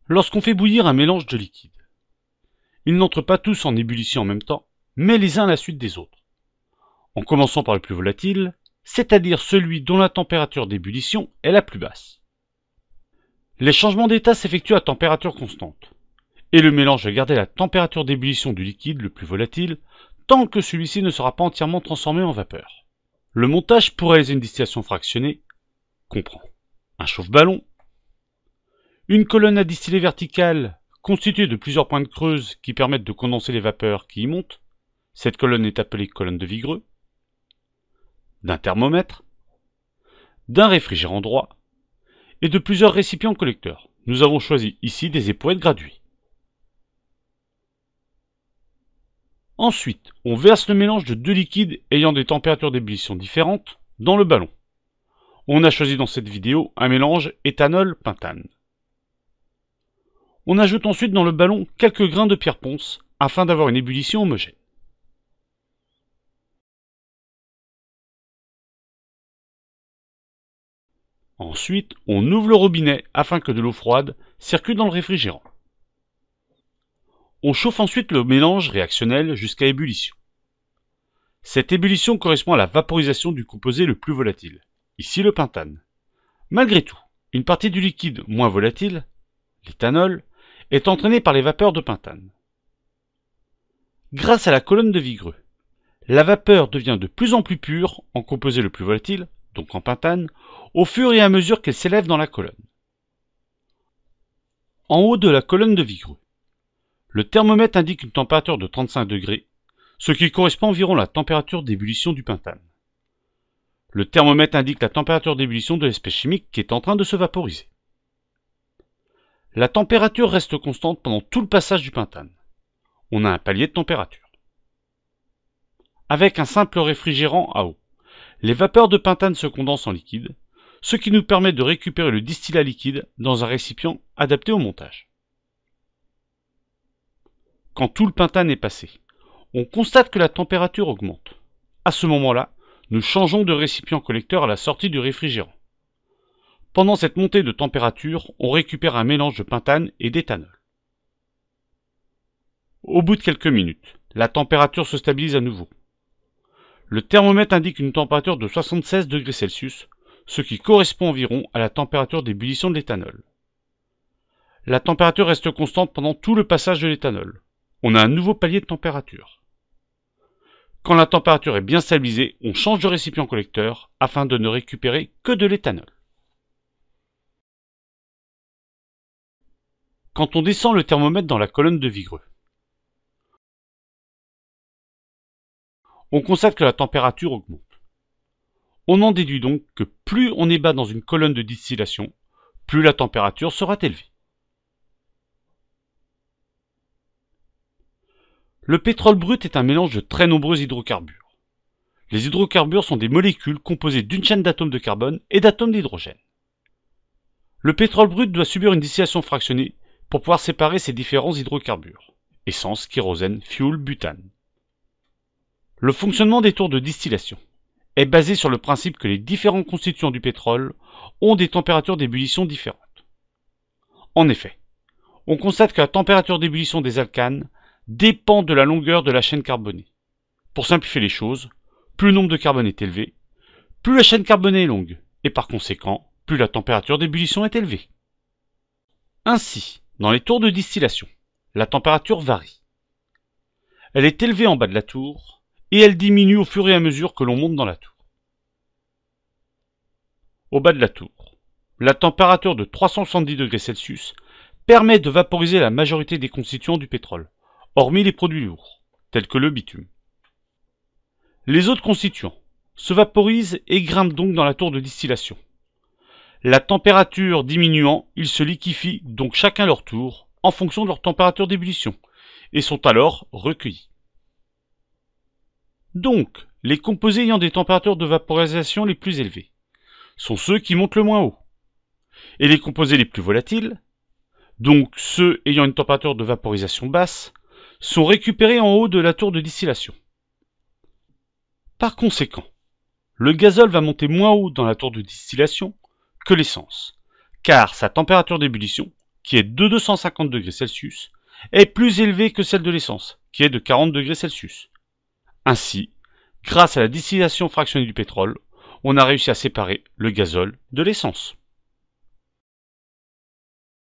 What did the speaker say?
Lorsqu'on fait bouillir un mélange de liquides, ils n'entrent pas tous en ébullition en même temps, mais les uns à la suite des autres. En commençant par le plus volatile, c'est-à-dire celui dont la température d'ébullition est la plus basse. Les changements d'état s'effectuent à température constante, et le mélange va garder la température d'ébullition du liquide le plus volatile tant que celui-ci ne sera pas entièrement transformé en vapeur. Le montage pour réaliser une distillation fractionnée comprend un chauffe-ballon, une colonne à distiller verticale constituée de plusieurs pointes creuses qui permettent de condenser les vapeurs qui y montent. Cette colonne est appelée colonne de Vigreux, d'un thermomètre, d'un réfrigérant droit et de plusieurs récipients collecteurs. Nous avons choisi ici des éprouvettes graduées. Ensuite, on verse le mélange de deux liquides ayant des températures d'ébullition différentes dans le ballon. On a choisi dans cette vidéo un mélange éthanol-pentane. On ajoute ensuite dans le ballon quelques grains de pierre ponce afin d'avoir une ébullition homogène. Ensuite, on ouvre le robinet afin que de l'eau froide circule dans le réfrigérant. On chauffe ensuite le mélange réactionnel jusqu'à ébullition. Cette ébullition correspond à la vaporisation du composé le plus volatile, ici le pentane. Malgré tout, une partie du liquide moins volatile, l'éthanol, est entraînée par les vapeurs de pentane. Grâce à la colonne de Vigreux, la vapeur devient de plus en plus pure en composé le plus volatile, donc en pentane, au fur et à mesure qu'elle s'élève dans la colonne. En haut de la colonne de Vigreux, le thermomètre indique une température de 35 degrés, ce qui correspond environ à la température d'ébullition du pentane. Le thermomètre indique la température d'ébullition de l'espèce chimique qui est en train de se vaporiser. La température reste constante pendant tout le passage du pentane. On a un palier de température. Avec un simple réfrigérant à eau, les vapeurs de pentane se condensent en liquide, ce qui nous permet de récupérer le distillat liquide dans un récipient adapté au montage. Quand tout le pentane est passé, on constate que la température augmente. À ce moment-là, nous changeons de récipient collecteur à la sortie du réfrigérant. Pendant cette montée de température, on récupère un mélange de pentane et d'éthanol. Au bout de quelques minutes, la température se stabilise à nouveau. Le thermomètre indique une température de 76 degrés Celsius, ce qui correspond environ à la température d'ébullition de l'éthanol. La température reste constante pendant tout le passage de l'éthanol. On a un nouveau palier de température. Quand la température est bien stabilisée, on change de récipient collecteur afin de ne récupérer que de l'éthanol. Quand on descend le thermomètre dans la colonne de Vigreux, on constate que la température augmente. On en déduit donc que plus on est bas dans une colonne de distillation, plus la température sera élevée. Le pétrole brut est un mélange de très nombreux hydrocarbures. Les hydrocarbures sont des molécules composées d'une chaîne d'atomes de carbone et d'atomes d'hydrogène. Le pétrole brut doit subir une distillation fractionnée pour pouvoir séparer ces différents hydrocarbures, essence, kérosène, fioul, butane. Le fonctionnement des tours de distillation est basé sur le principe que les différents constituants du pétrole ont des températures d'ébullition différentes. En effet, on constate que la température d'ébullition des alcanes dépend de la longueur de la chaîne carbonée. Pour simplifier les choses, plus le nombre de carbone est élevé, plus la chaîne carbonée est longue, et par conséquent, plus la température d'ébullition est élevée. Ainsi, dans les tours de distillation, la température varie. Elle est élevée en bas de la tour, et elle diminue au fur et à mesure que l'on monte dans la tour. Au bas de la tour, la température de 370 degrés Celsius permet de vaporiser la majorité des constituants du pétrole, hormis les produits lourds, tels que le bitume. Les autres constituants se vaporisent et grimpent donc dans la tour de distillation. La température diminuant, ils se liquéfient donc chacun leur tour, en fonction de leur température d'ébullition, et sont alors recueillis. Donc, les composés ayant des températures de vaporisation les plus élevées sont ceux qui montent le moins haut, et les composés les plus volatiles, donc ceux ayant une température de vaporisation basse, sont récupérés en haut de la tour de distillation. Par conséquent, le gazole va monter moins haut dans la tour de distillation que l'essence, car sa température d'ébullition, qui est de 250 degrés Celsius, est plus élevée que celle de l'essence, qui est de 40 degrés Celsius. Ainsi, grâce à la distillation fractionnée du pétrole, on a réussi à séparer le gazole de l'essence.